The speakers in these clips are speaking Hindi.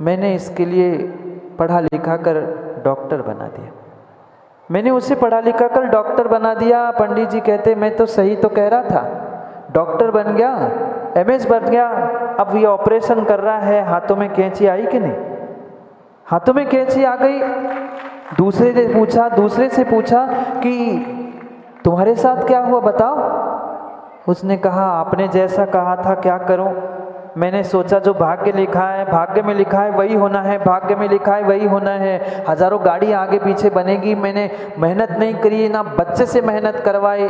मैंने इसके लिए पढ़ा लिखा कर डॉक्टर बना दिया। मैंने उसे पढ़ा लिखा कर डॉक्टर बना दिया। पंडित जी कहते मैं तो सही तो कह रहा था, डॉक्टर बन गया, एमएस बन गया, अब ये ऑपरेशन कर रहा है, हाथों में कैंची आई कि नहीं? हाथों में कैंची आ गई। दूसरे से पूछा कि तुम्हारे साथ क्या हुआ बताओ। उसने कहा आपने जैसा कहा था, क्या करूं, मैंने सोचा जो भाग्य लिखा है, भाग्य में लिखा है वही होना है, भाग्य में लिखा है वही होना है। हजारों गाड़ी आगे पीछे बनेगी, मैंने मेहनत नहीं करी, ना बच्चे से मेहनत करवाए,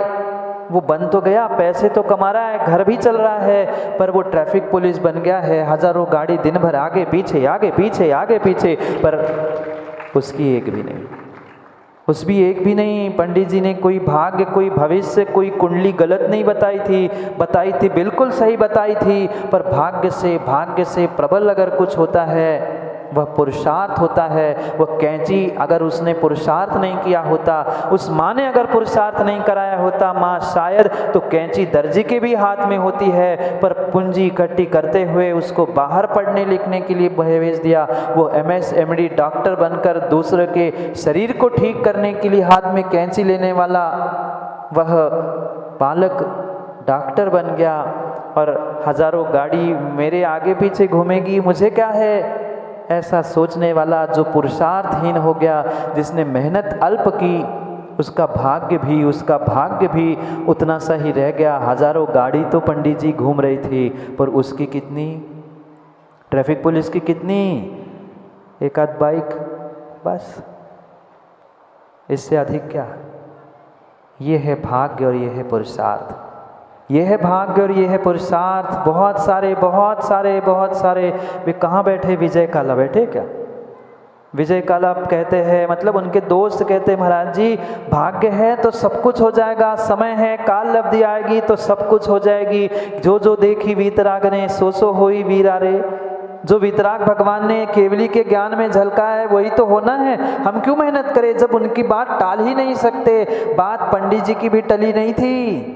वो बन तो गया, पैसे तो कमा रहा है, घर भी चल रहा है, पर वो ट्रैफिक पुलिस बन गया है। हजारों गाड़ी दिन भर आगे पीछे आगे पीछे आगे पीछे, पर उसकी एक भी नहीं। पंडित जी ने कोई भाग्य, कोई भविष्य, कोई कुंडली गलत नहीं बताई थी बिल्कुल सही बताई थी। पर भाग्य से प्रबल अगर कुछ होता है वह पुरुषार्थ होता है। वह कैंची अगर उसने पुरुषार्थ नहीं किया होता, उस माँ ने अगर पुरुषार्थ नहीं कराया होता, माँ शायद तो कैंची दर्जी के भी हाथ में होती है, पर पूंजी इकट्ठी करते हुए उसको बाहर पढ़ने लिखने के लिए भेज दिया। वो MS MD डॉक्टर बनकर दूसरे के शरीर को ठीक करने के लिए हाथ में कैंची लेने वाला वह बालक डॉक्टर बन गया। और हजारों गाड़ी मेरे आगे पीछे घूमेगी, मुझे क्या है, ऐसा सोचने वाला जो पुरुषार्थहीन हो गया, जिसने मेहनत अल्प की, उसका भाग्य भी उतना सा ही रह गया। हजारों गाड़ी तो पंडित जी घूम रही थी, पर उसकी कितनी, ट्रैफिक पुलिस की कितनी, एक आध बाइक, बस, इससे अधिक क्या। ये है भाग्य और ये है पुरुषार्थ, ये है भाग्य और ये है पुरुषार्थ। बहुत सारे वे कहाँ बैठे, विजय काला बैठे क्या? विजय काला कहते हैं, मतलब उनके दोस्त कहते हैं महाराज जी भाग्य है तो सब कुछ हो जाएगा, समय है, काल लब्धि आएगी तो सब कुछ हो जाएगी। जो देखी वीतराग ने सो होई वीरारे। जो वितराग भगवान ने केवली के ज्ञान में झलका है वही तो होना है। हम क्यों मेहनत करें जब उनकी बात टाल ही नहीं सकते। बात पंडित जी की भी टली नहीं थी।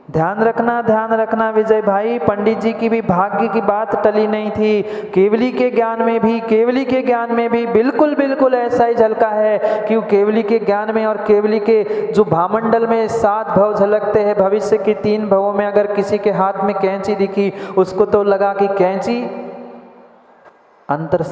ध्यान रखना विजय भाई, पंडित जी की भी भाग्य की बात टली नहीं थी। केवली के ज्ञान में भी बिल्कुल ऐसा ही झलका है कि केवली के ज्ञान में और केवली के जो भामंडल में 7 भव झलकते हैं, भविष्य के 3 भवों में अगर किसी के हाथ में कैंची दिखी, उसको तो लगा कि कैंची, अंतर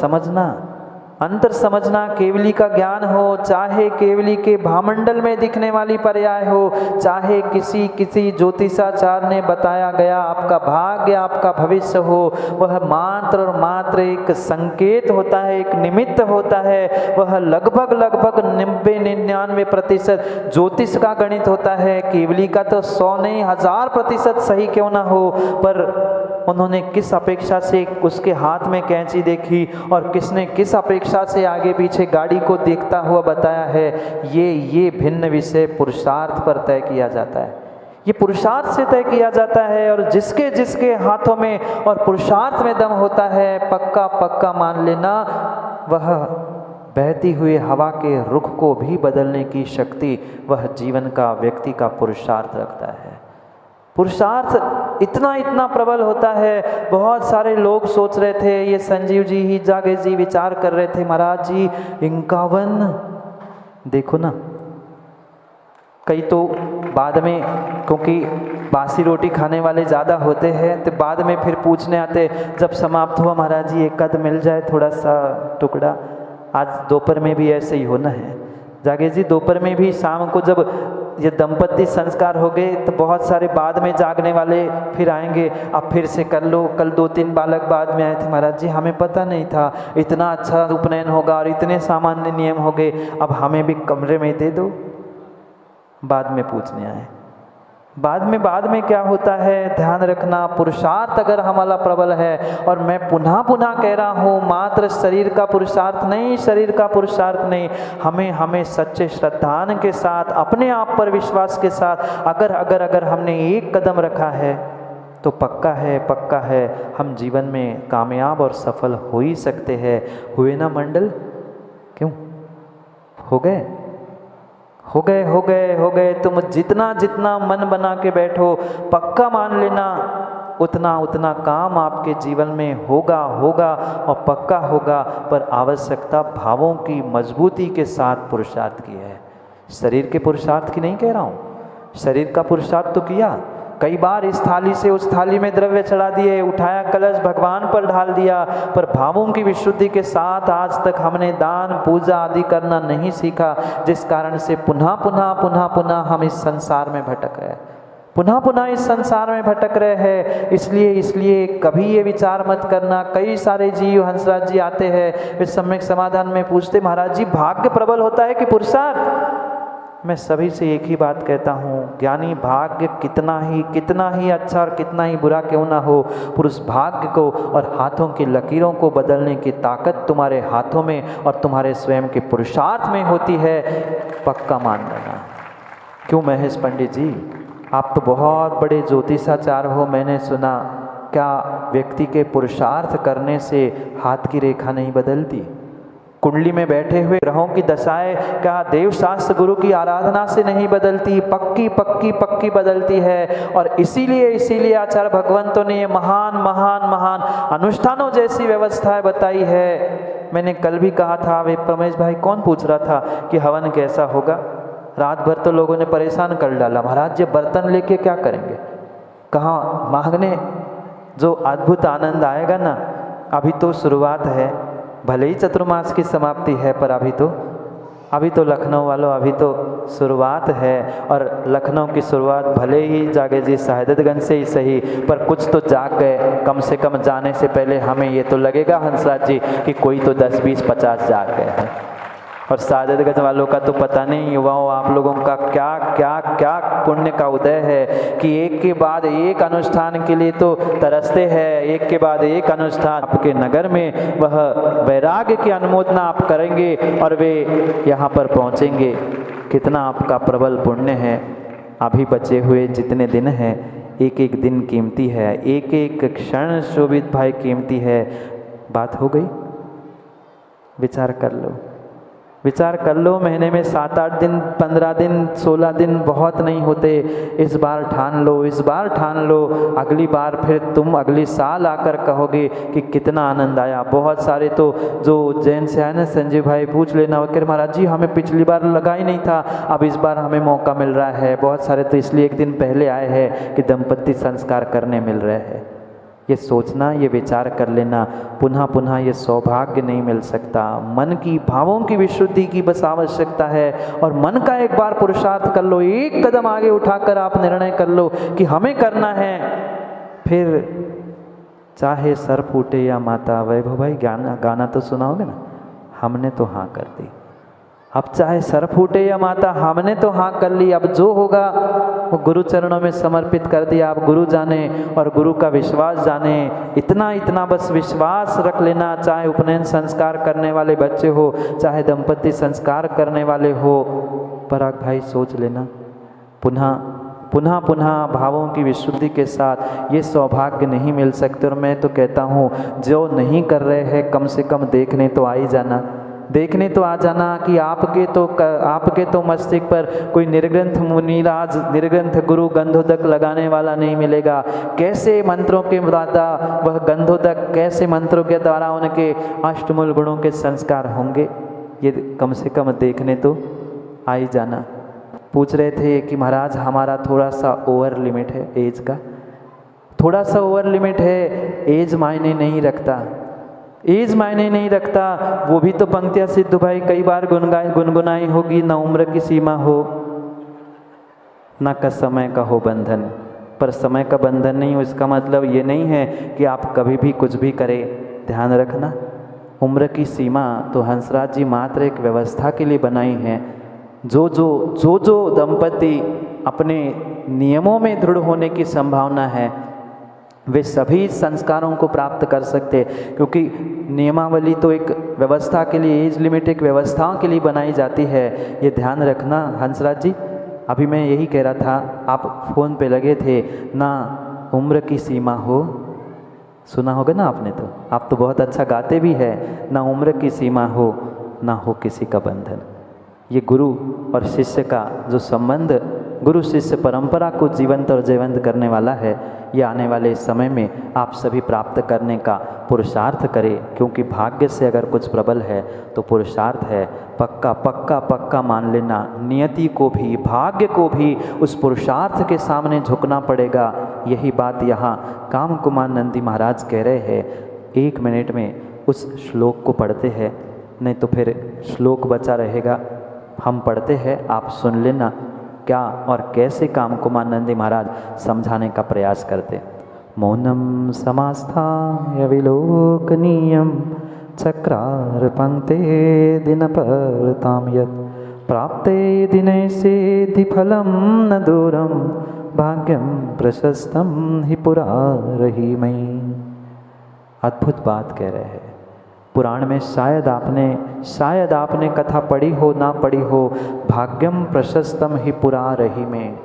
समझना केवली का ज्ञान हो, चाहे केवली के भामंडल में दिखने वाली पर्याय हो, चाहे किसी ज्योतिषाचार्य ने बताया गया आपका भाग्य आपका भविष्य हो, वह मात्र एक संकेत होता है, एक निमित्त होता है। वह लगभग 90-99% ज्योतिष का गणित होता है। केवली का तो 100 नहीं 1000% सही क्यों ना हो, पर उन्होंने किस अपेक्षा से उसके हाथ में कैंची देखी और किसने किस अपेक्षा से आगे पीछे गाड़ी को देखता हुआ बताया है, ये भिन्न विषय पुरुषार्थ पर तय किया जाता है। ये पुरुषार्थ से तय किया जाता है। और जिसके हाथों में और पुरुषार्थ में दम होता है, पक्का मान लेना, वह बहती हुई हवा के रुख को भी बदलने की शक्ति वह जीवन का व्यक्ति का पुरुषार्थ रखता है। पुरुषार्थ इतना प्रबल होता है। बहुत सारे लोग सोच रहे थे, ये संजीव जी ही जागे जी विचार कर रहे थे, महाराज जी 51 देखो ना। कई तो बाद में, क्योंकि बासी रोटी खाने वाले ज़्यादा होते हैं, तो बाद में फिर पूछने आते, जब समाप्त हुआ महाराज जी एक कद मिल जाए थोड़ा सा टुकड़ा। आज दोपहर में भी ऐसे ही होना है जागे जी, दोपहर में भी, शाम को जब ये दंपत्ति संस्कार हो गए तो बहुत सारे बाद में जागने वाले फिर आएंगे, अब फिर से कर लो। कल 2-3 बालक बाद में आए थे, महाराज जी हमें पता नहीं था इतना अच्छा उपनयन होगा और इतने सामान्य नियम हो गए, अब हमें भी कमरे में दे दो। बाद में पूछने आए। बाद में क्या होता है, ध्यान रखना। पुरुषार्थ अगर हमारा प्रबल है, और मैं पुनः कह रहा हूँ, मात्र शरीर का पुरुषार्थ नहीं, हमें सच्चे श्रद्धान के साथ, अपने आप पर विश्वास के साथ अगर हमने एक कदम रखा है तो पक्का है हम जीवन में कामयाब और सफल हो ही सकते हैं। हुए ना मंडल? क्यों हो गए? तुम जितना मन बना के बैठो, पक्का मान लेना उतना उतना काम आपके जीवन में होगा और पक्का होगा, पर आवश्यकता भावों की मजबूती के साथ पुरुषार्थ की है। शरीर के पुरुषार्थ की नहीं कह रहा हूँ, शरीर का पुरुषार्थ तो किया, कई बार इस थाली से उस थाली में द्रव्य चढ़ा दिए, उठाया कलश भगवान पर ढाल दिया, पर भावों की विशुद्धि के साथ आज तक हमने दान पूजा आदि करना नहीं सीखा, जिस कारण से पुनः पुनः हम इस संसार में भटक रहे हैं, पुनः इस संसार में भटक रहे हैं। इसलिए कभी ये विचार मत करना। कई सारे जीव, हंसराज जी आते हैं, वे सम्यक समाधान में पूछते, महाराज जी भाग्य प्रबल होता है कि पुरुषार्थ? मैं सभी से एक ही बात कहता हूँ, ज्ञानी भाग्य कितना ही अच्छा और कितना ही बुरा क्यों ना हो, पुरुष भाग्य को और हाथों की लकीरों को बदलने की ताकत तुम्हारे हाथों में और तुम्हारे स्वयं के पुरुषार्थ में होती है, पक्का मान लेना। क्यों महेश पंडित जी, आप तो बहुत बड़े ज्योतिषाचार्य हो, मैंने सुना, क्या व्यक्ति के पुरुषार्थ करने से हाथ की रेखा नहीं बदलती? कुंडली में बैठे हुए ग्रहों की दशाएं क्या देव शास्त्र गुरु की आराधना से नहीं बदलती? पक्की बदलती है। और इसीलिए आचार्य भगवंतों ने ये महान अनुष्ठानों जैसी व्यवस्थाएं बताई है। मैंने कल भी कहा था, वे प्रमेश भाई कौन पूछ रहा था कि हवन कैसा होगा, रात भर तो लोगों ने परेशान कर डाला, महाराज जी बर्तन लेके क्या करेंगे, कहाँ मांगने? जो अद्भुत आनंद आएगा ना, अभी तो शुरुआत है, भले ही चतुर्मास की समाप्ति है, पर अभी तो लखनऊ वालों, अभी तो शुरुआत है। और लखनऊ की शुरुआत भले ही जागे जी साहिदतगंज से ही सही, पर कुछ तो जाग गए, कम से कम जाने से पहले हमें ये तो लगेगा हंसराज जी कि कोई तो 10, 20, 50 जाग गए हैं। और साहिदतगंज वालों का तो पता नहीं, युवाओं आप लोगों का क्या पुण्य का उदय है कि एक के बाद एक अनुष्ठान के लिए तो तरसते हैं, एक के बाद एक अनुष्ठान आपके नगर में वह वैराग्य की अनुमोदना आप करेंगे और वे यहाँ पर पहुँचेंगे। कितना आपका प्रबल पुण्य है। अभी बचे हुए जितने दिन हैं, एक एक दिन कीमती है, एक एक क्षण शोभित भाई कीमती है। बात हो गई? विचार कर लो। महीने में 7-8 दिन, 15 दिन, 16 दिन बहुत नहीं होते। इस बार ठान लो, अगली बार फिर तुम अगली साल आकर कहोगे कि कितना आनंद आया। बहुत सारे तो जो जैन से आए ना, संजीव भाई पूछ लेना, वो कह महाराज जी हमें पिछली बार लगा ही नहीं था, अब इस बार हमें मौका मिल रहा है। बहुत सारे तो इसलिए एक दिन पहले आए हैं कि दंपत्ति संस्कार करने मिल रहे हैं। ये सोचना, ये विचार कर लेना, पुनः ये सौभाग्य नहीं मिल सकता। मन की भावों की विशुद्धि की बस आवश्यकता है, और मन का एक बार पुरुषार्थ कर लो, एक कदम आगे उठाकर आप निर्णय कर लो कि हमें करना है। फिर चाहे सर फूटे या माता, वैभव भाई गाना तो सुना होगा ना, हमने तो हाँ कर दी। अब चाहे सर फूटे या माता, हमने तो हाँ कर ली, अब जो होगा वो गुरु चरणों में समर्पित कर दिया। आप गुरु जाने और गुरु का विश्वास जाने, इतना बस विश्वास रख लेना। चाहे उपनयन संस्कार करने वाले बच्चे हो, चाहे दंपति संस्कार करने वाले हो, पराग भाई सोच लेना, पुनः भावों की विशुद्धि के साथ ये सौभाग्य नहीं मिल सकते। और मैं तो कहता हूँ, जो नहीं कर रहे हैं कम से कम देखने तो आ जाना कि आपके तो मस्तिष्क पर कोई निर्ग्रंथ मुनिराज, निर्ग्रंथ गुरु गंधोदक लगाने वाला नहीं मिलेगा। कैसे मंत्रों के द्वारा वह गंधोदक, कैसे मंत्रों के द्वारा उनके अष्टमूल गुणों के संस्कार होंगे, ये कम से कम देखने तो आ ही जाना। पूछ रहे थे कि महाराज हमारा थोड़ा सा ओवर लिमिट है, एज का थोड़ा सा ओवर लिमिट है। एज मायने नहीं रखता, वो भी तो पंक्तियाँ सिद्धू भाई कई बार गुनगुनाई होगी। न उम्र की सीमा हो, न का समय का हो बंधन। पर समय का बंधन नहीं हो, इसका मतलब ये नहीं है कि आप कभी भी कुछ भी करें। ध्यान रखना, उम्र की सीमा तो हंसराज जी मात्र एक व्यवस्था के लिए बनाई है। जो दंपति अपने नियमों में दृढ़ होने की संभावना है, वे सभी संस्कारों को प्राप्त कर सकते, क्योंकि नियमावली तो एक व्यवस्था के लिए, एज लिमिट एक व्यवस्थाओं के लिए बनाई जाती है। ये ध्यान रखना हंसराज जी। अभी मैं यही कह रहा था, आप फ़ोन पे लगे थे ना, उम्र की सीमा हो, सुना होगा ना आपने, तो आप तो बहुत अच्छा गाते भी है। ना उम्र की सीमा हो, ना हो किसी का बंधन। ये गुरु और शिष्य का जो संबंध, गुरु शिष्य परंपरा को जीवंत और जीवंत करने वाला है, ये आने वाले समय में आप सभी प्राप्त करने का पुरुषार्थ करें, क्योंकि भाग्य से अगर कुछ प्रबल है तो पुरुषार्थ है। पक्का पक्का पक्का मान लेना, नियति को भी भाग्य को भी उस पुरुषार्थ के सामने झुकना पड़ेगा। यही बात यहाँ काम कुमार नंदी महाराज कह रहे हैं। 1 मिनट में उस श्लोक को पढ़ते हैं, नहीं तो फिर श्लोक बचा रहेगा। हम पढ़ते हैं, आप सुन लेना क्या और कैसे काम कुमार नंदी महाराज समझाने का प्रयास करते। मौनम समास्थाय विलोकनीयम चक्रार पंक्ते दिनपर्ताम यत् प्राप्ते दिने सिद्धि फलम न दूरम भाग्यम प्रशस्तम हि पुरा रही मई। अद्भुत बात कह रहे हैं। पुराण में शायद आपने कथा पढ़ी हो ना पढ़ी हो, भाग्यम प्रशस्तम ही पुरा रही में।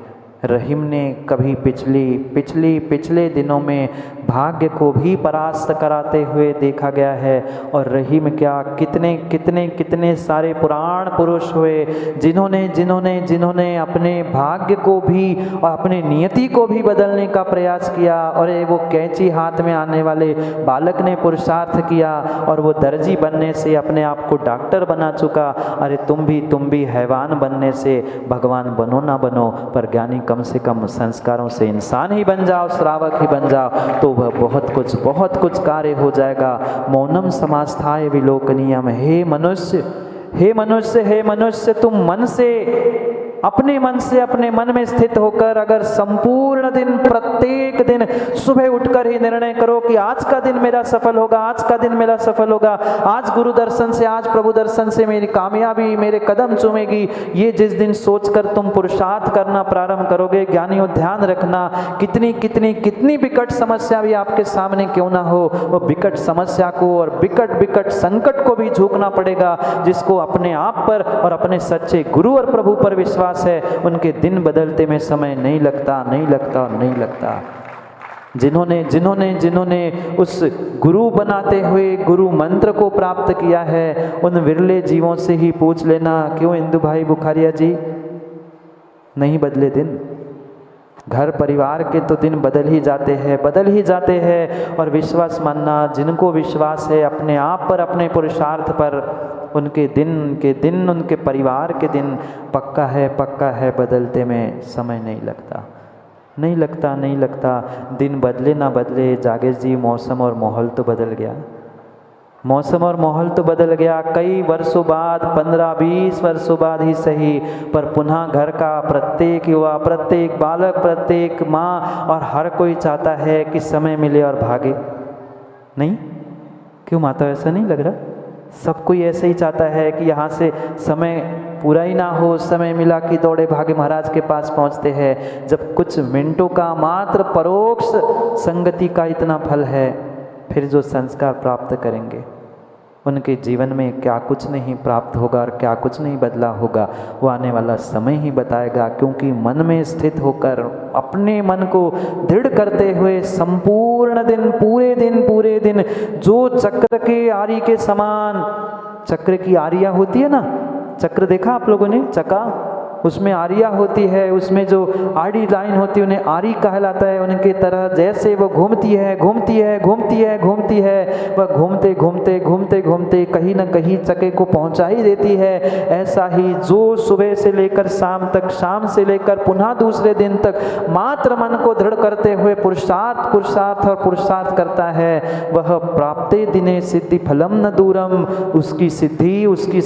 रहीम ने कभी पिछले दिनों में भाग्य को भी परास्त कराते हुए देखा गया है। और रहीम क्या कितने सारे पुराण पुरुष हुए जिन्होंने अपने भाग्य को भी और अपने नियति को भी बदलने का प्रयास किया। और वो कैंची हाथ में आने वाले बालक ने पुरुषार्थ किया और वो दर्जी बनने से अपने आप को डॉक्टर बना चुका। अरे तुम भी हैवान बनने से भगवान बनो ना बनो, पर ज्ञानी कम से कम संस्कारों से इंसान ही बन जाओ, श्रावक ही बन जाओ, तो वह बहुत कुछ कार्य हो जाएगा। मौनम समास्थाय विलोकनीयम। हे मनुष्य तुम अपने मन में स्थित होकर अगर संपूर्ण दिन प्रत्येक दिन सुबह उठकर ही निर्णय करो कि आज का दिन मेरा सफल होगा, आज गुरु दर्शन से, आज प्रभु दर्शन से मेरी कामयाबी मेरे कदम चूमेगी। ये जिस दिन सोचकर तुम पुरुषार्थ करना प्रारंभ करोगे, ज्ञानियों ध्यान रखना, कितनी विकट समस्या भी आपके सामने क्यों ना हो, वो विकट समस्या को और विकट संकट को भी झुकना पड़ेगा। जिसको अपने आप पर और अपने सच्चे गुरु और प्रभु पर विश्वास है, उनके दिन बदलते में समय नहीं लगता। जिन्होंने उस गुरु बनाते हुए गुरु मंत्र को प्राप्त किया है, उन विरले जीवों से ही पूछ लेना, क्यों इंदु भाई बुखारिया जी नहीं बदले दिन? घर परिवार के तो दिन बदल ही जाते हैं। और विश्वास मानना, जिनको विश्वास है अपने आप पर, अपने पुरुषार्थ पर, उनके दिन उनके परिवार के दिन पक्का है बदलते में समय नहीं लगता। दिन बदले ना बदले जागेश जी, मौसम और माहौल तो बदल गया। कई वर्षों बाद, 15-20 वर्षों बाद ही सही, पर पुनः घर का प्रत्येक युवा, प्रत्येक बालक, प्रत्येक माँ और हर कोई चाहता है कि समय मिले और भागे। नहीं क्यों माता, ऐसा नहीं लग रहा? सब कोई ऐसे ही चाहता है कि यहाँ से समय पूरा ही ना हो, समय मिला कि दौड़े भागे महाराज के पास पहुँचते हैं। जब कुछ मिनटों का मात्र परोक्ष संगति का इतना फल है, फिर जो संस्कार प्राप्त करेंगे उनके जीवन में क्या कुछ नहीं प्राप्त होगा और क्या कुछ नहीं बदला होगा, वो आने वाला समय ही बताएगा। क्योंकि मन में स्थित होकर अपने मन को दृढ़ करते हुए संपूर्ण दिन, पूरे दिन जो चक्र के आरी के समान, चक्र की आरियाँ होती है ना, चक्र देखा आप लोगों ने? चक्का, उसमें आरियाँ होती है, उसमें जो आड़ी लाइन होती है उन्हें आरी कहलाता है। उनके तरह जैसे वो घूमती है, वह घूमते कहीं न कहीं चक्के को पहुंचा ही देती है। ऐसा ही जो सुबह से लेकर शाम तक, शाम से लेकर पुनः दूसरे दिन तक मात्र मन को दृढ़ करते हुए पुरुषार्थ करता है, वह प्राप्ते दिने सिद्धि फलम न दूरम। उसकी सिद्धि, उसकी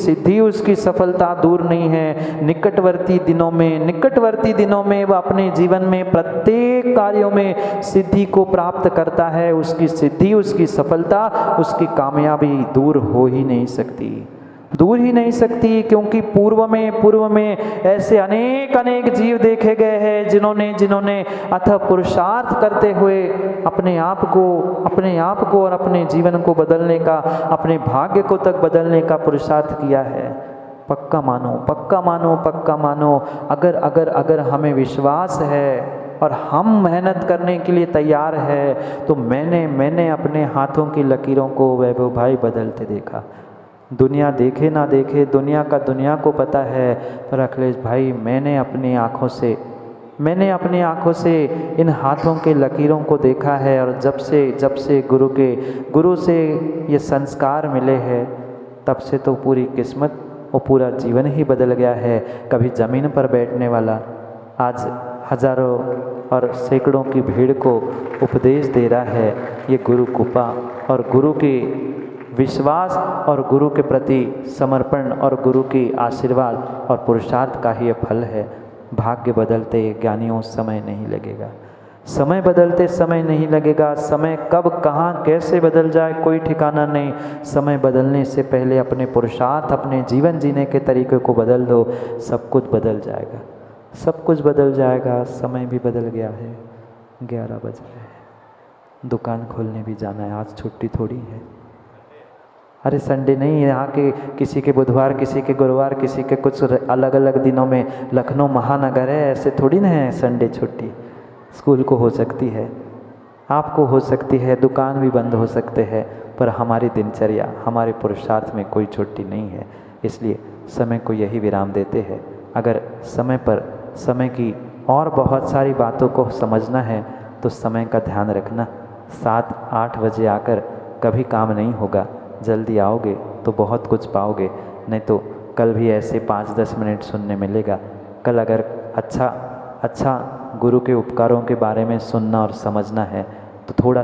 सफलता दूर नहीं है। निकटवर्ती दिनों में वह अपने जीवन में प्रत्येक कार्यों में सिद्धि को प्राप्त करता है। उसकी सिद्धि, उसकी सफलता, उसकी कामयाबी दूर हो ही नहीं सकती, क्योंकि पूर्व में ऐसे अनेक जीव देखे गए हैं जिन्होंने अथक पुरुषार्थ करते हुए अपने आप को और अपने जीवन को बदलने का, अपने भाग्य को तक बदलने का पुरुषार्थ किया है। पक्का मानो। अगर हमें विश्वास है और हम मेहनत करने के लिए तैयार है, तो मैंने अपने हाथों की लकीरों को वैभव भाई बदलते देखा। दुनिया देखे ना देखे, दुनिया को पता है, पर अखिलेश भाई मैंने अपनी आँखों से मैंने अपनी आँखों से इन हाथों के लकीरों को देखा है और जब से गुरु से ये संस्कार मिले हैं तब से तो पूरी किस्मत और पूरा जीवन ही बदल गया है। कभी ज़मीन पर बैठने वाला आज हजारों और सैकड़ों की भीड़ को उपदेश दे रहा है। ये गुरु कृपा और गुरु की विश्वास और गुरु के प्रति समर्पण और गुरु की आशीर्वाद और पुरुषार्थ का ही ये फल है। भाग्य बदलते ज्ञानियों समय नहीं लगेगा, समय बदलते समय नहीं लगेगा। समय कब कहाँ कैसे बदल जाए कोई ठिकाना नहीं। समय बदलने से पहले अपने पुरुषार्थ, अपने जीवन जीने के तरीके को बदल दो, सब कुछ बदल जाएगा, सब कुछ बदल जाएगा। समय भी बदल गया है, 11 बज रहे हैं, दुकान खोलने भी जाना है, आज छुट्टी थोड़ी है। अरे संडे नहीं है, यहाँ के किसी के बुधवार, किसी के गुरुवार, किसी के कुछ अलग अलग दिनों में। लखनऊ महानगर है, ऐसे थोड़ी ना है संडे छुट्टी। स्कूल को हो सकती है, आपको हो सकती है, दुकान भी बंद हो सकते हैं, पर हमारी दिनचर्या, हमारे पुरुषार्थ में कोई छुट्टी नहीं है। इसलिए समय को यही विराम देते हैं। अगर समय पर समय की और बहुत सारी बातों को समझना है तो समय का ध्यान रखना। 7-8 बजे आकर कभी काम नहीं होगा। जल्दी आओगे तो बहुत कुछ पाओगे, नहीं तो कल भी ऐसे 5-10 मिनट सुनने मिलेगा। कल अगर अच्छा गुरु के उपकारों के बारे में सुनना और समझना है तो थोड़ा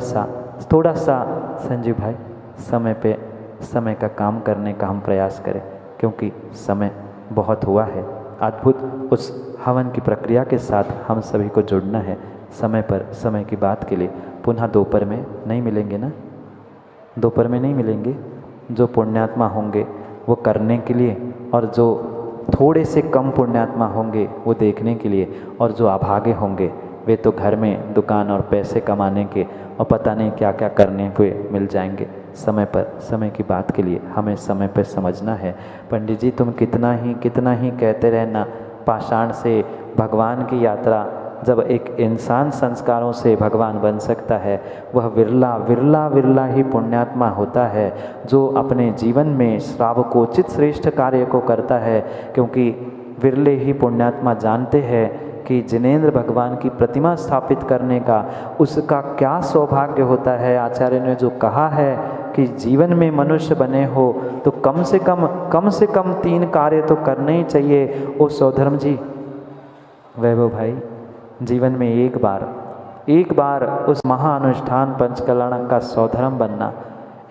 सा संजीव भाई समय पे समय का काम करने का हम प्रयास करें, क्योंकि समय बहुत हुआ है। अद्भुत उस हवन की प्रक्रिया के साथ हम सभी को जुड़ना है। समय पर समय की बात के लिए पुनः दोपहर में नहीं मिलेंगे ना, दोपहर में नहीं मिलेंगे। जो पुण्यात्मा होंगे वो करने के लिए, और जो थोड़े से कम पुण्यात्मा होंगे वो देखने के लिए, और जो अभागे होंगे वे तो घर में दुकान और पैसे कमाने के और पता नहीं क्या क्या करने को मिल जाएंगे। समय पर समय की बात के लिए हमें समय पर समझना है। पंडित जी तुम कितना ही कहते रहना, पाषाण से भगवान की यात्रा। जब एक इंसान संस्कारों से भगवान बन सकता है, वह विरला ही पुण्यात्मा होता है जो अपने जीवन में श्रावकोचित श्रेष्ठ कार्य को करता है। क्योंकि विरले ही पुण्यात्मा जानते हैं कि जिनेंद्र भगवान की प्रतिमा स्थापित करने का उसका क्या सौभाग्य होता है। आचार्य ने जो कहा है कि जीवन में मनुष्य बने हो तो कम से कम 3 कार्य तो करने ही चाहिए। ओ सौधर्म जी, वैभव भाई, जीवन में एक बार उस महाअनुष्ठान पंचकल्याण का सौधर्म बनना,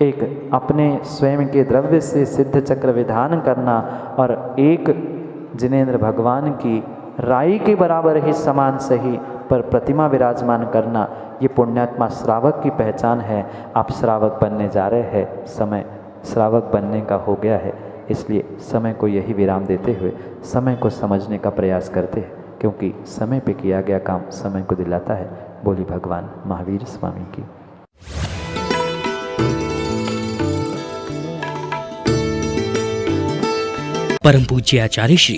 एक अपने स्वयं के द्रव्य से सिद्ध चक्र विधान करना, और एक जिनेंद्र भगवान की राई के बराबर ही समान सही पर प्रतिमा विराजमान करना, ये पुण्यात्मा श्रावक की पहचान है। आप श्रावक बनने जा रहे हैं, समय श्रावक बनने का हो गया है। इसलिए समय को यही विराम देते हुए समय को समझने का प्रयास करते हैं, क्योंकि समय पे किया गया काम समय को दिलाता है। बोली भगवान महावीर स्वामी की। परम पूज्य आचार्य श्री